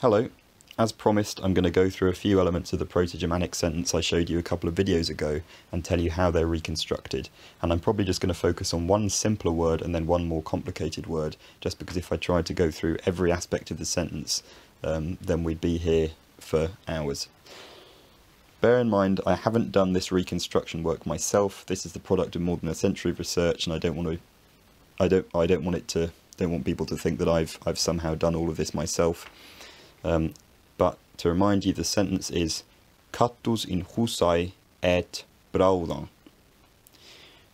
Hello. As promised, I'm going to go through a few elements of the Proto-Germanic sentence I showed you a couple of videos ago and tell you how they're reconstructed. And I'm probably just going to focus on one simpler word and then one more complicated word, just because if I tried to go through every aspect of the sentence, then we'd be here for hours. Bear in mind, I haven't done this reconstruction work myself. This is the product of more than a century of research, and I don't want people to think that I've somehow done all of this myself. But to remind you, the sentence is Kattus in husai et braudan.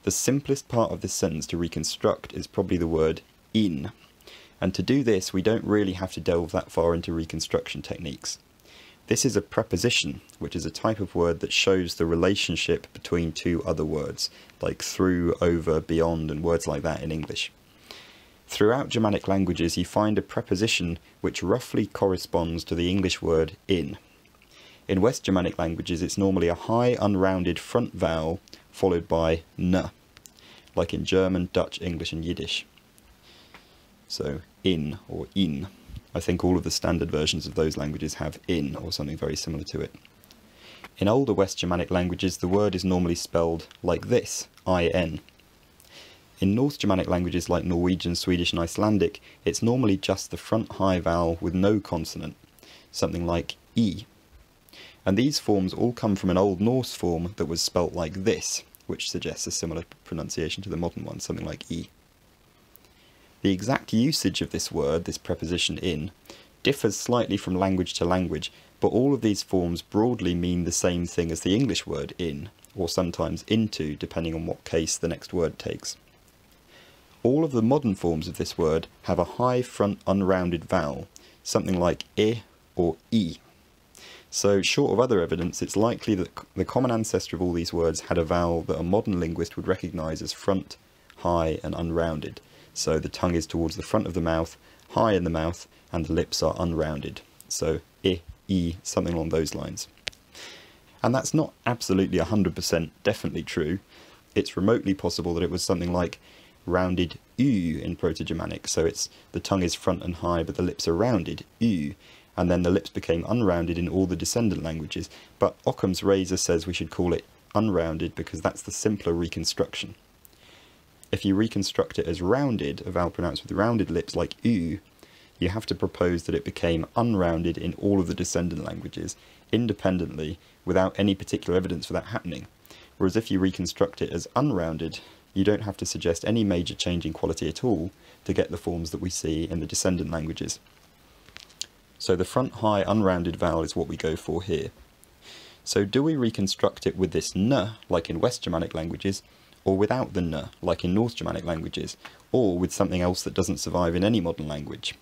The simplest part of this sentence to reconstruct is probably the word in. And to do this, we don't really have to delve that far into reconstruction techniques. This is a preposition, which is a type of word that shows the relationship between two other words, like through, over, beyond, and words like that in English. Throughout Germanic languages, you find a preposition which roughly corresponds to the English word in. In West Germanic languages, it's normally a high, unrounded front vowel followed by n, like in German, Dutch, English, and Yiddish. So, in or in. I think all of the standard versions of those languages have in or something very similar to it. In older West Germanic languages, the word is normally spelled like this, in. In North Germanic languages like Norwegian, Swedish and Icelandic, it's normally just the front high vowel with no consonant, something like e. And these forms all come from an Old Norse form that was spelt like this, which suggests a similar pronunciation to the modern one, something like e. The exact usage of this word, this preposition in, differs slightly from language to language, but all of these forms broadly mean the same thing as the English word in, or sometimes into, depending on what case the next word takes. All of the modern forms of this word have a high front unrounded vowel, something like I or E. So, short of other evidence, it's likely that the common ancestor of all these words had a vowel that a modern linguist would recognise as front, high and unrounded. So the tongue is towards the front of the mouth, high in the mouth, and the lips are unrounded. So I, E, something along those lines. And that's not absolutely 100% definitely true. It's remotely possible that it was something like rounded U in Proto-Germanic, so the tongue is front and high but the lips are rounded, U, and then the lips became unrounded in all the descendant languages, but Occam's razor says we should call it unrounded because that's the simpler reconstruction. If you reconstruct it as rounded, a vowel pronounced with rounded lips like U, you have to propose that it became unrounded in all of the descendant languages, independently, without any particular evidence for that happening, whereas if you reconstruct it as unrounded, you don't have to suggest any major change in quality at all to get the forms that we see in the descendant languages. So the front high unrounded vowel is what we go for here. So do we reconstruct it with this n, like in West Germanic languages, or without the n, like in North Germanic languages, or with something else that doesn't survive in any modern language?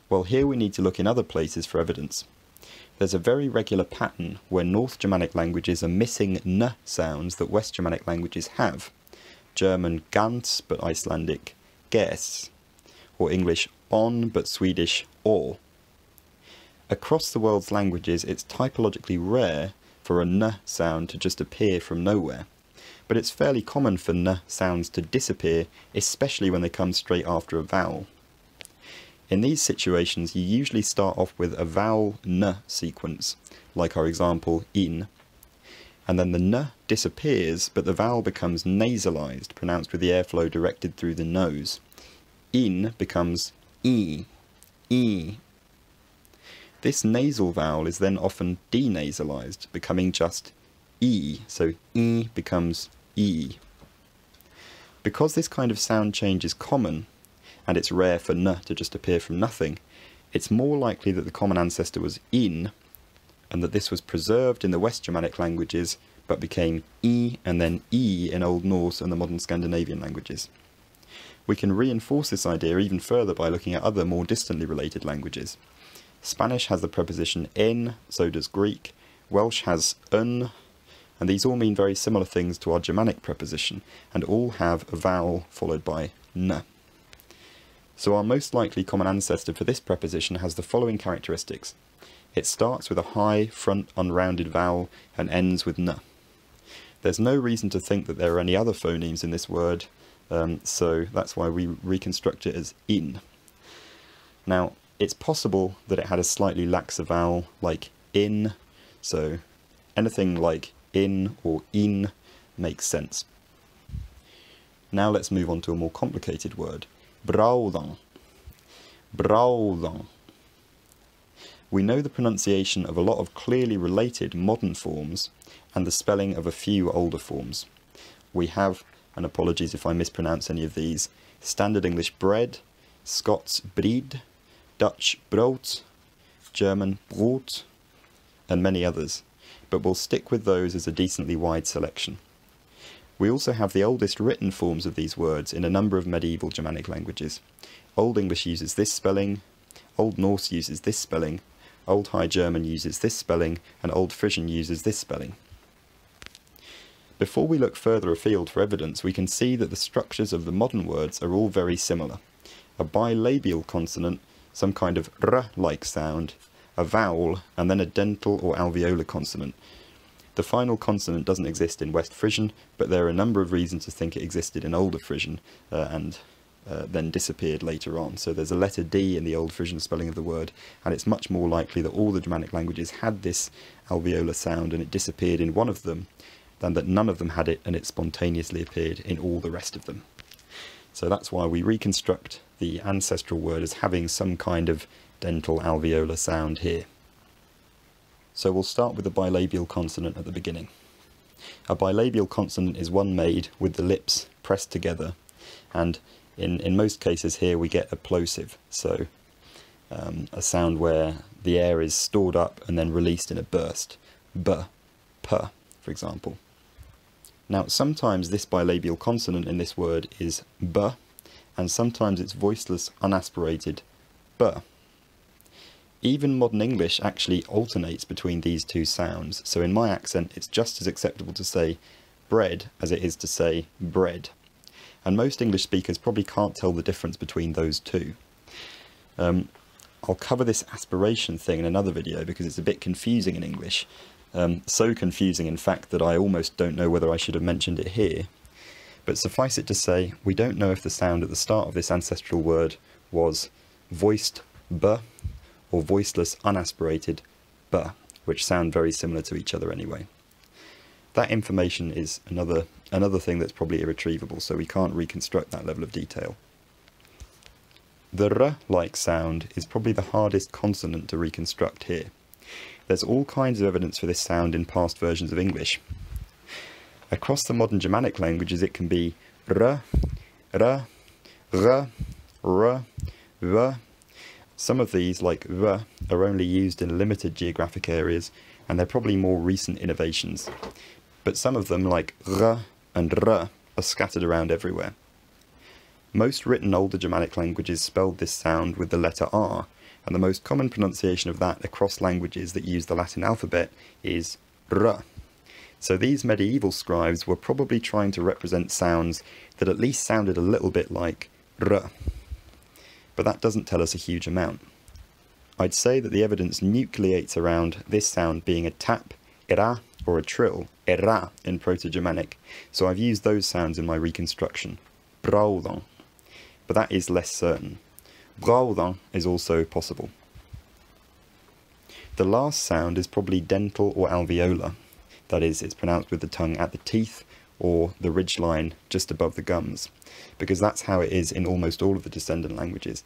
Well, here we need to look in other places for evidence. There's a very regular pattern where North Germanic languages are missing n sounds that West Germanic languages have. German ganz, but Icelandic ges, or English on, but Swedish or. Across the world's languages, it's typologically rare for a n sound to just appear from nowhere, but it's fairly common for n sounds to disappear, especially when they come straight after a vowel. In these situations, you usually start off with a vowel n sequence, like our example in, and then the n disappears, but the vowel becomes nasalized, pronounced with the airflow directed through the nose. In becomes e, e. This nasal vowel is then often denasalized, becoming just e, so e becomes e. Because this kind of sound change is common, and it's rare for n to just appear from nothing, it's more likely that the common ancestor was in, and that this was preserved in the West Germanic languages, but became e and then e in Old Norse and the modern Scandinavian languages. We can reinforce this idea even further by looking at other more distantly related languages. Spanish has the preposition en, so does Greek. Welsh has un, and these all mean very similar things to our Germanic preposition, and all have a vowel followed by n. So our most likely common ancestor for this preposition has the following characteristics. It starts with a high front unrounded vowel and ends with n. There's no reason to think that there are any other phonemes in this word, so that's why we reconstruct it as in. Now, It's possible that it had a slightly laxer vowel, like in, so anything like in or in makes sense. Now let's move on to a more complicated word, braudan. Braudan. We know the pronunciation of a lot of clearly related modern forms and the spelling of a few older forms. We have, and apologies if I mispronounce any of these, Standard English bread, Scots breed, Dutch brood, German Brot, and many others, but we'll stick with those as a decently wide selection. We also have the oldest written forms of these words in a number of medieval Germanic languages. Old English uses this spelling, Old Norse uses this spelling, Old High German uses this spelling, and Old Frisian uses this spelling. Before we look further afield for evidence, we can see that the structures of the modern words are all very similar. A bilabial consonant, some kind of r-like sound, a vowel, and then a dental or alveolar consonant. The final consonant doesn't exist in West Frisian, but there are a number of reasons to think it existed in Older Frisian, and then disappeared later on. So there's a letter D in the Old Frisian spelling of the word, and it's much more likely that all the Germanic languages had this alveolar sound and it disappeared in one of them, than that none of them had it and it spontaneously appeared in all the rest of them. So that's why we reconstruct the ancestral word as having some kind of dental alveolar sound here. So we'll start with the bilabial consonant at the beginning. A bilabial consonant is one made with the lips pressed together, and in most cases here we get a plosive, so a sound where the air is stored up and then released in a burst. B, p, for example. Now sometimes this bilabial consonant in this word is b, and sometimes it's voiceless, unaspirated b. Even modern English actually alternates between these two sounds, so in my accent it's just as acceptable to say bread as it is to say bread. And most English speakers probably can't tell the difference between those two. I'll cover this aspiration thing in another video because it's a bit confusing in English. So confusing in fact that I almost don't know whether I should have mentioned it here. But suffice it to say, we don't know if the sound at the start of this ancestral word was voiced b or voiceless unaspirated b, which sound very similar to each other anyway. That information is another thing that's probably irretrievable, so we can't reconstruct that level of detail. The r-like sound is probably the hardest consonant to reconstruct here. There's all kinds of evidence for this sound in past versions of English. Across the modern Germanic languages it can be r, r, r, r, v. Some of these, like v, are only used in limited geographic areas, and they're probably more recent innovations. But some of them, like r and r, are scattered around everywhere. Most written older Germanic languages spelled this sound with the letter r, and the most common pronunciation of that across languages that use the Latin alphabet is r. So these medieval scribes were probably trying to represent sounds that at least sounded a little bit like r. But that doesn't tell us a huge amount. I'd say that the evidence nucleates around this sound being a tap, era, or a trill, era, in Proto-Germanic, so I've used those sounds in my reconstruction. Braudan. But that is less certain. Braudan is also possible. The last sound is probably dental or alveolar. That is, it's pronounced with the tongue at the teeth or the ridgeline just above the gums, because that's how it is in almost all of the descendant languages.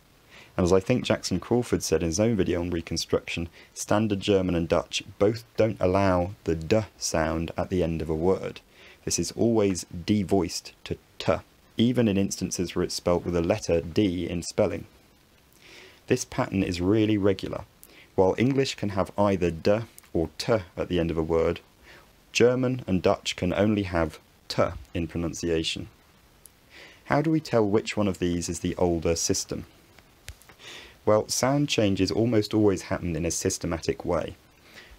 And as I think Jackson Crawford said in his own video on Reconstruction, Standard German and Dutch both don't allow the d sound at the end of a word. This is always devoiced to t, even in instances where it's spelt with a letter D in spelling. This pattern is really regular. While English can have either d or t at the end of a word, German and Dutch can only have t in pronunciation. How do we tell which one of these is the older system? Well, sound changes almost always happen in a systematic way.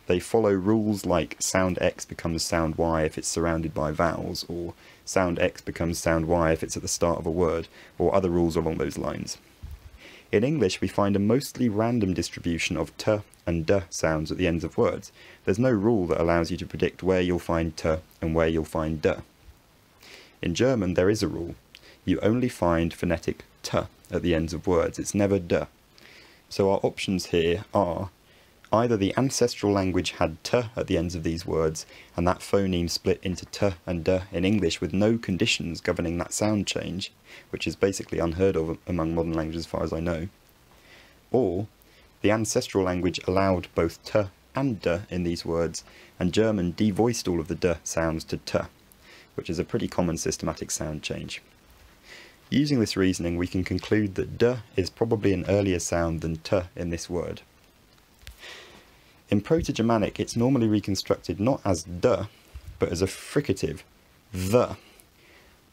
They follow rules like sound X becomes sound Y if it's surrounded by vowels, or sound X becomes sound Y if it's at the start of a word, or other rules along those lines. In English, we find a mostly random distribution of t and d sounds at the ends of words. There's no rule that allows you to predict where you'll find t and where you'll find d. In German, there is a rule. You only find phonetic t at the ends of words. It's never d. So our options here are either the ancestral language had t at the ends of these words, and that phoneme split into t and d in English with no conditions governing that sound change, which is basically unheard of among modern languages as far as I know, or the ancestral language allowed both t and d in these words, and German devoiced all of the d sounds to t, which is a pretty common systematic sound change. Using this reasoning, we can conclude that d is probably an earlier sound than t in this word. In Proto-Germanic, it's normally reconstructed not as d, but as a fricative, the,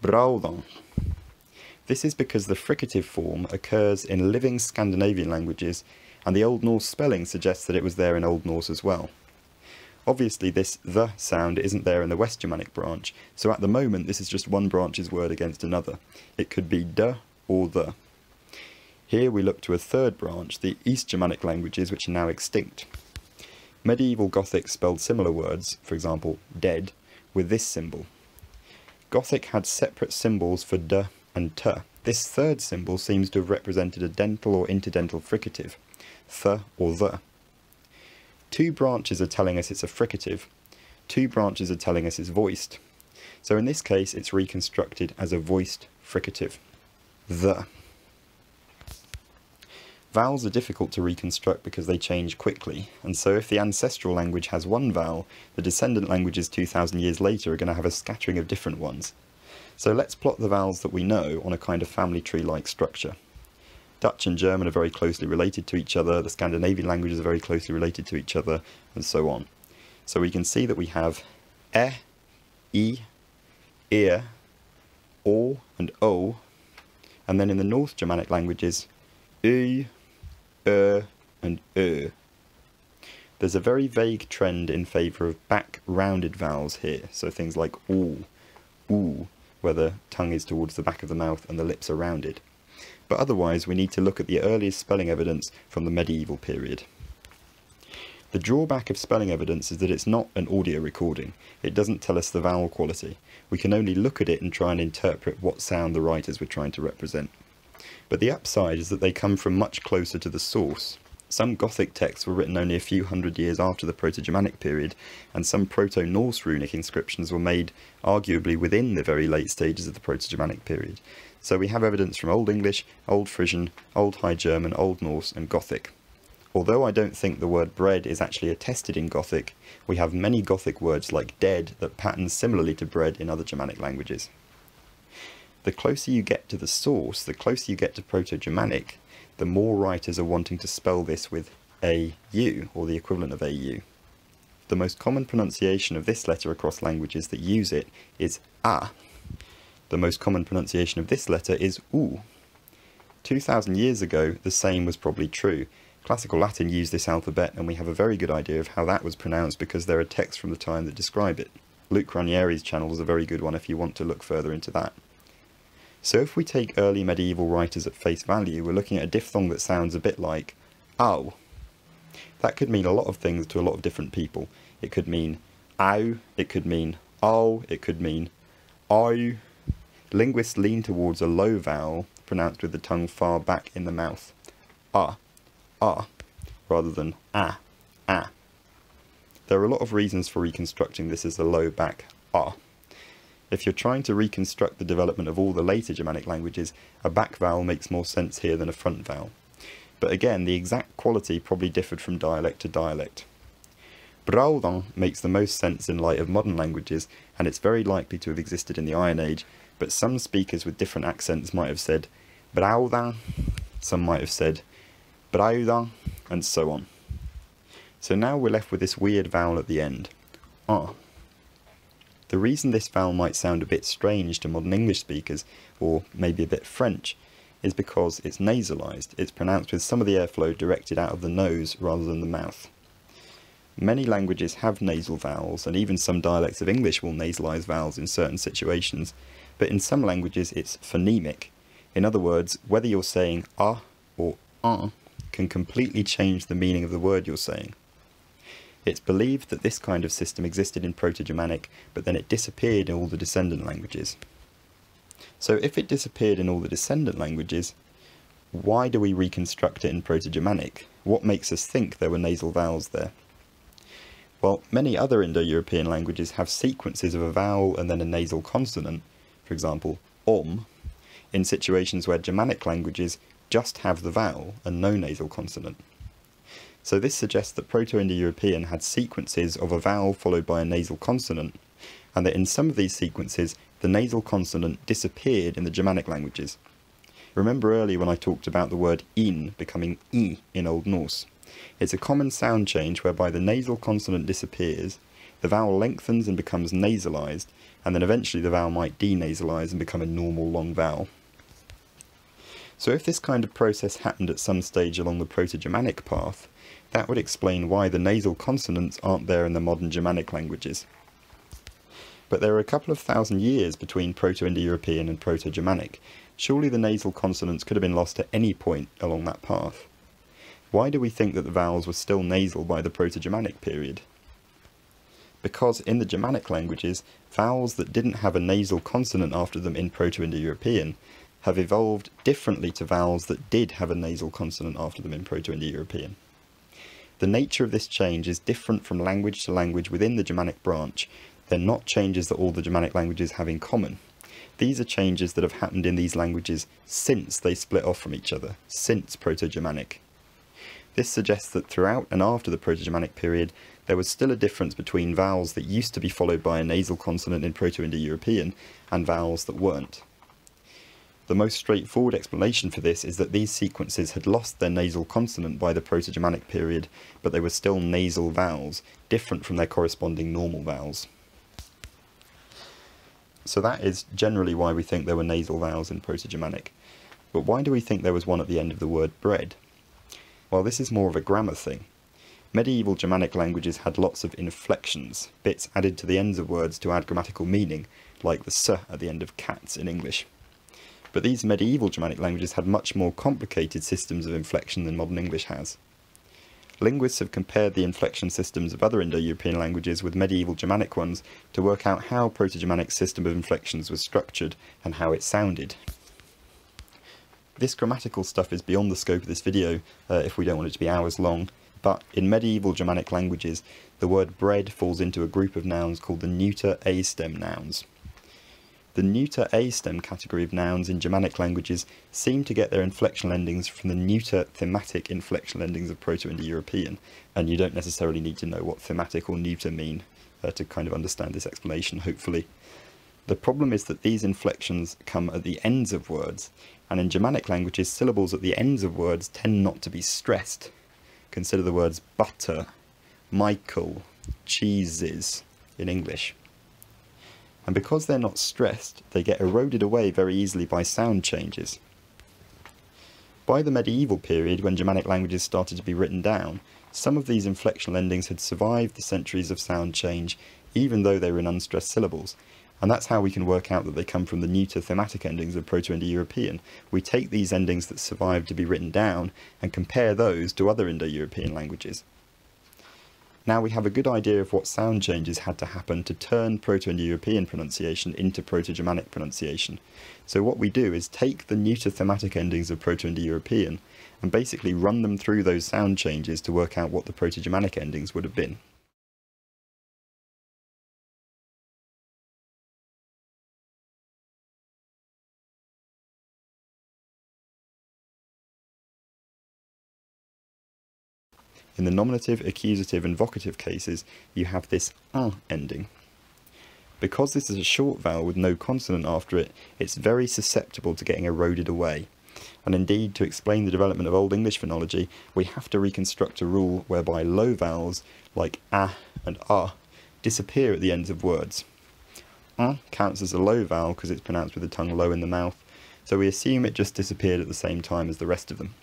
braudan. This is because the fricative form occurs in living Scandinavian languages, and the Old Norse spelling suggests that it was there in Old Norse as well. Obviously this the sound isn't there in the West Germanic branch, so at the moment this is just one branch's word against another. It could be d or the. Here we look to a third branch, the East Germanic languages, which are now extinct. Medieval Gothic spelled similar words, for example dead, with this symbol. Gothic had separate symbols for d and t. This third symbol seems to have represented a dental or interdental fricative, th or the. Two branches are telling us it's a fricative, two branches are telling us it's voiced. So in this case it's reconstructed as a voiced fricative, the. Vowels are difficult to reconstruct because they change quickly, and so if the ancestral language has one vowel, the descendant languages 2,000 years later are going to have a scattering of different ones. So let's plot the vowels that we know on a kind of family tree-like structure. Dutch and German are very closely related to each other, the Scandinavian languages are very closely related to each other, and so on. So we can see that we have e, I, ear, o and o, and then in the North Germanic languages, y, and ö. There's a very vague trend in favour of back-rounded vowels here, so things like oo, where the tongue is towards the back of the mouth and the lips are rounded. But otherwise we need to look at the earliest spelling evidence from the medieval period. The drawback of spelling evidence is that it's not an audio recording. It doesn't tell us the vowel quality. We can only look at it and try and interpret what sound the writers were trying to represent. But the upside is that they come from much closer to the source. Some Gothic texts were written only a few hundred years after the Proto-Germanic period, and some Proto-Norse runic inscriptions were made arguably within the very late stages of the Proto-Germanic period. So we have evidence from Old English, Old Frisian, Old High German, Old Norse and Gothic. Although I don't think the word bread is actually attested in Gothic, we have many Gothic words like dead that pattern similarly to bread in other Germanic languages. The closer you get to the source, the closer you get to Proto-Germanic, the more writers are wanting to spell this with AU, or the equivalent of AU. The most common pronunciation of this letter across languages that use it is A. The most common pronunciation of this letter is U. 2,000 years ago, the same was probably true. Classical Latin used this alphabet, and we have a very good idea of how that was pronounced because there are texts from the time that describe it. Luke Ranieri's channel is a very good one if you want to look further into that. So if we take early medieval writers at face value, we're looking at a diphthong that sounds a bit like ow. That could mean a lot of things to a lot of different people. It could mean ow, it could mean oh, it could mean ow. Linguists lean towards a low vowel, pronounced with the tongue far back in the mouth. Ah, rather than ah. There are a lot of reasons for reconstructing this as a low back ah. If you're trying to reconstruct the development of all the later Germanic languages, a back vowel makes more sense here than a front vowel. But again, the exact quality probably differed from dialect to dialect. Braudan makes the most sense in light of modern languages, and it's very likely to have existed in the Iron Age, but some speakers with different accents might have said Braudan, some might have said Braudan, and so on. So now we're left with this weird vowel at the end, ah. The reason this vowel might sound a bit strange to modern English speakers, or maybe a bit French, is because it's nasalised. It's pronounced with some of the airflow directed out of the nose rather than the mouth. Many languages have nasal vowels, and even some dialects of English will nasalise vowels in certain situations, but in some languages it's phonemic. In other words, whether you're saying ah or can completely change the meaning of the word you're saying. It's believed that this kind of system existed in Proto-Germanic, but then it disappeared in all the descendant languages. So if it disappeared in all the descendant languages, why do we reconstruct it in Proto-Germanic? What makes us think there were nasal vowels there? Well, many other Indo-European languages have sequences of a vowel and then a nasal consonant, for example, in situations where Germanic languages just have the vowel and no nasal consonant. So this suggests that Proto-Indo-European had sequences of a vowel followed by a nasal consonant, and that in some of these sequences the nasal consonant disappeared in the Germanic languages. Remember earlier when I talked about the word in becoming I in Old Norse? It's a common sound change whereby the nasal consonant disappears, the vowel lengthens and becomes nasalized, and then eventually the vowel might denasalize and become a normal long vowel. So if this kind of process happened at some stage along the Proto-Germanic path, that would explain why the nasal consonants aren't there in the modern Germanic languages. But there are a couple of thousand years between Proto-Indo-European and Proto-Germanic. Surely the nasal consonants could have been lost at any point along that path. Why do we think that the vowels were still nasal by the Proto-Germanic period? Because in the Germanic languages, vowels that didn't have a nasal consonant after them in Proto-Indo-European have evolved differently to vowels that did have a nasal consonant after them in Proto-Indo-European. The nature of this change is different from language to language within the Germanic branch. They're not changes that all the Germanic languages have in common. These are changes that have happened in these languages since they split off from each other, since Proto-Germanic. This suggests that throughout and after the Proto-Germanic period, there was still a difference between vowels that used to be followed by a nasal consonant in Proto-Indo-European and vowels that weren't. The most straightforward explanation for this is that these sequences had lost their nasal consonant by the Proto-Germanic period, but they were still nasal vowels, different from their corresponding normal vowels. So that is generally why we think there were nasal vowels in Proto-Germanic. But why do we think there was one at the end of the word bread? Well, this is more of a grammar thing. Medieval Germanic languages had lots of inflections, bits added to the ends of words to add grammatical meaning, like the s at the end of cats in English. But these medieval Germanic languages had much more complicated systems of inflection than modern English has. Linguists have compared the inflection systems of other Indo-European languages with medieval Germanic ones to work out how Proto-Germanic system of inflections was structured and how it sounded. This grammatical stuff is beyond the scope of this video if we don't want it to be hours long, but in medieval Germanic languages the word bread falls into a group of nouns called the neuter A-stem nouns. The neuter A-stem category of nouns in Germanic languages seem to get their inflectional endings from the neuter thematic inflectional endings of Proto-Indo-European, and you don't necessarily need to know what thematic or neuter mean to kind of understand this explanation, hopefully. The problem is that these inflections come at the ends of words, and in Germanic languages syllables at the ends of words tend not to be stressed. Consider the words butter, Michael, cheeses in English. And because they're not stressed, they get eroded away very easily by sound changes. By the medieval period, when Germanic languages started to be written down, some of these inflectional endings had survived the centuries of sound change, even though they were in unstressed syllables. And that's how we can work out that they come from the neuter thematic endings of Proto-Indo-European. We take these endings that survived to be written down and compare those to other Indo-European languages. Now we have a good idea of what sound changes had to happen to turn Proto-Indo-European pronunciation into Proto-Germanic pronunciation. So what we do is take the neuter thematic endings of Proto-Indo-European and basically run them through those sound changes to work out what the Proto-Germanic endings would have been. In the nominative, accusative and vocative cases, you have this ending. Because this is a short vowel with no consonant after it, it's very susceptible to getting eroded away. And indeed, to explain the development of Old English phonology, we have to reconstruct a rule whereby low vowels, like a and disappear at the ends of words. Counts as a low vowel because it's pronounced with the tongue low in the mouth, so we assume it just disappeared at the same time as the rest of them.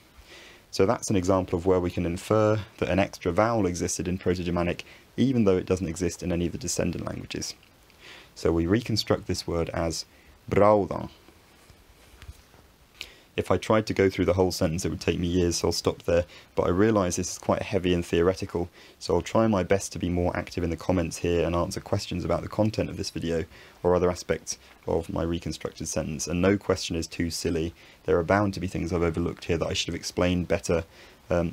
So that's an example of where we can infer that an extra vowel existed in Proto-Germanic even though it doesn't exist in any of the descendant languages. So we reconstruct this word as braudan. If I tried to go through the whole sentence, it would take me years, so I'll stop there. But I realise this is quite heavy and theoretical, so I'll try my best to be more active in the comments here and answer questions about the content of this video or other aspects of my reconstructed sentence. And no question is too silly. There are bound to be things I've overlooked here that I should have explained better,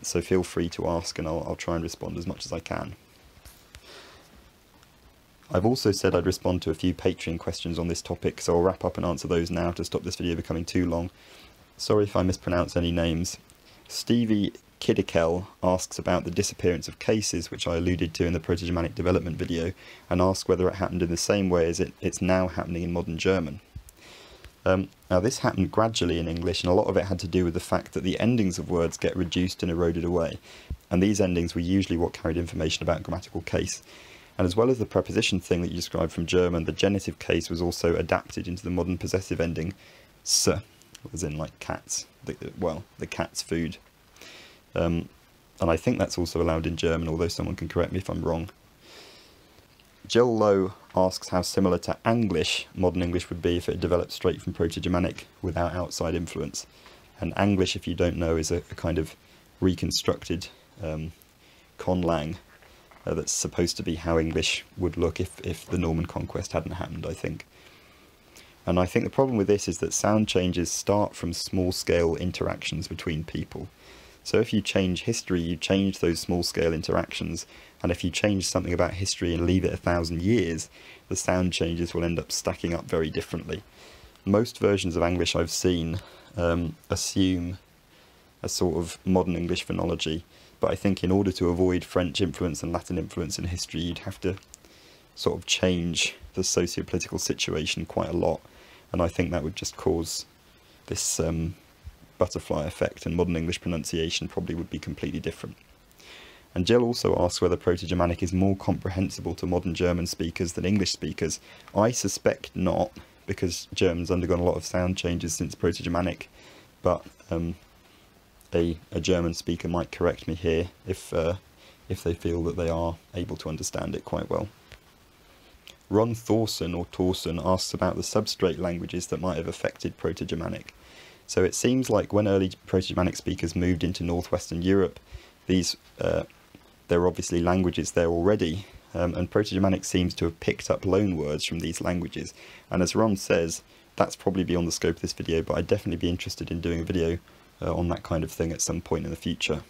so feel free to ask and I'll try and respond as much as I can. I've also said I'd respond to a few Patreon questions on this topic, so I'll wrap up and answer those now to stop this video becoming too long. Sorry if I mispronounce any names. Stevie Kiddikel asks about the disappearance of cases, which I alluded to in the Proto-Germanic development video, and asks whether it happened in the same way as it's now happening in modern German. Now this happened gradually in English, and a lot of it had to do with the fact that the endings of words get reduced and eroded away, and these endings were usually what carried information about grammatical case. And as well as the preposition thing that you described from German, the genitive case was also adapted into the modern possessive ending s, as in like cats, the cat's food. And I think that's also allowed in German, although someone can correct me if I'm wrong. Jill Lowe asks how similar to Anglish modern English would be if it developed straight from Proto-Germanic without outside influence. And Anglish, if you don't know, is a kind of reconstructed conlang that's supposed to be how English would look if the Norman conquest hadn't happened, I think. And I think the problem with this is that sound changes start from small-scale interactions between people. So if you change history, you change those small-scale interactions, and if you change something about history and leave it 1,000 years, the sound changes will end up stacking up very differently. Most versions of English I've seen assume a sort of modern English phonology, but I think in order to avoid French influence and Latin influence in history, you'd have to sort of change the socio-political situation quite a lot, and I think that would just cause this butterfly effect, and modern English pronunciation probably would be completely different. And Jill also asks whether Proto-Germanic is more comprehensible to modern German speakers than English speakers. I suspect not, because German's undergone a lot of sound changes since Proto-Germanic, but a German speaker might correct me here if they feel that they are able to understand it quite well. Ron Thorson, or Torson, asks about the substrate languages that might have affected Proto-Germanic. So it seems like when early Proto-Germanic speakers moved into northwestern Europe, there were obviously languages there already, and Proto-Germanic seems to have picked up loan words from these languages. And as Ron says, that's probably beyond the scope of this video, but I'd definitely be interested in doing a video on that kind of thing at some point in the future.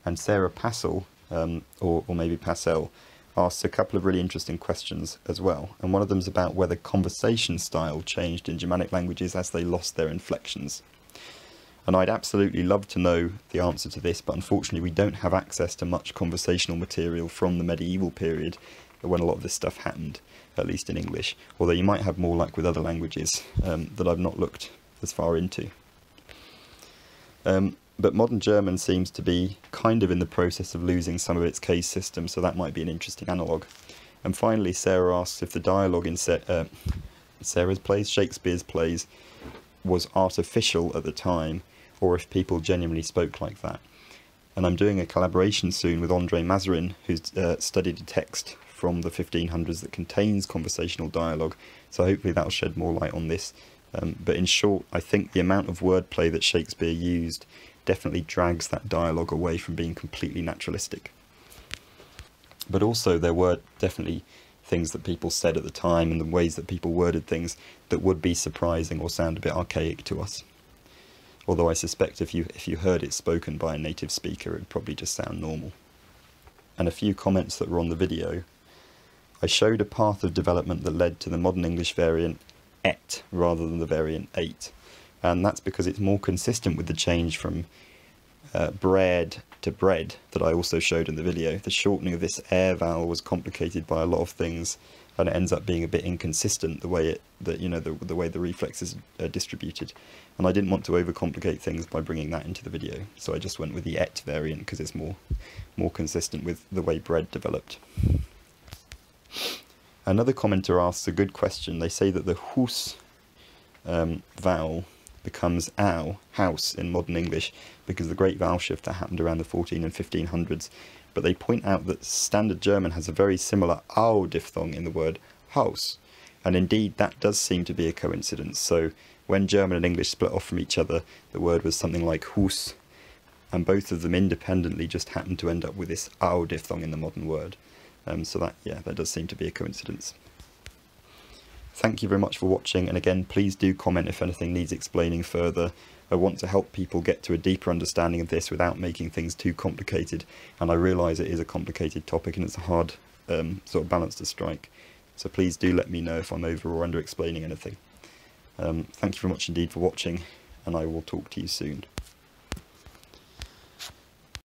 And Sarah Passel, or maybe Passel, asks a couple of really interesting questions as well, and one of them is about whether conversation style changed in Germanic languages as they lost their inflections. And I'd absolutely love to know the answer to this, but unfortunately we don't have access to much conversational material from the medieval period when a lot of this stuff happened, at least in English, although you might have more luck with other languages that I've not looked as far into. But modern German seems to be kind of in the process of losing some of its case system, so that might be an interesting analogue. And finally, Sarah asks if the dialogue in Sarah's plays, Shakespeare's plays, was artificial at the time, or if people genuinely spoke like that. And I'm doing a collaboration soon with André Mazarin, who's studied a text from the 1500s that contains conversational dialogue, so hopefully that'll shed more light on this. But in short, I think the amount of wordplay that Shakespeare used definitely drags that dialogue away from being completely naturalistic. But also there were definitely things that people said at the time and the ways that people worded things that would be surprising or sound a bit archaic to us. Although I suspect if you heard it spoken by a native speaker, it'd probably just sound normal. And a few comments that were on the video. I showed a path of development that led to the modern English variant et rather than the variant ate. And that's because it's more consistent with the change from bread to bread that I also showed in the video. The shortening of this air vowel was complicated by a lot of things, and it ends up being a bit inconsistent the way the way the reflexes are distributed. And I didn't want to overcomplicate things by bringing that into the video, so I just went with the et variant because it's more consistent with the way bread developed. Another commenter asks a good question. They say that the hus vowel becomes ow, house, in modern English because of the great vowel shift that happened around the 14 and 1500s. But they point out that Standard German has a very similar au diphthong in the word Haus. And indeed, that does seem to be a coincidence. So when German and English split off from each other, the word was something like Hus, and both of them independently just happened to end up with this ao diphthong in the modern word. So that, yeah, that does seem to be a coincidence. Thank you very much for watching, and again, please do comment if anything needs explaining further. I want to help people get to a deeper understanding of this without making things too complicated, and I realise it is a complicated topic and it's a hard sort of balance to strike. So please do let me know if I'm over or under explaining anything. Thank you very much indeed for watching, and I will talk to you soon.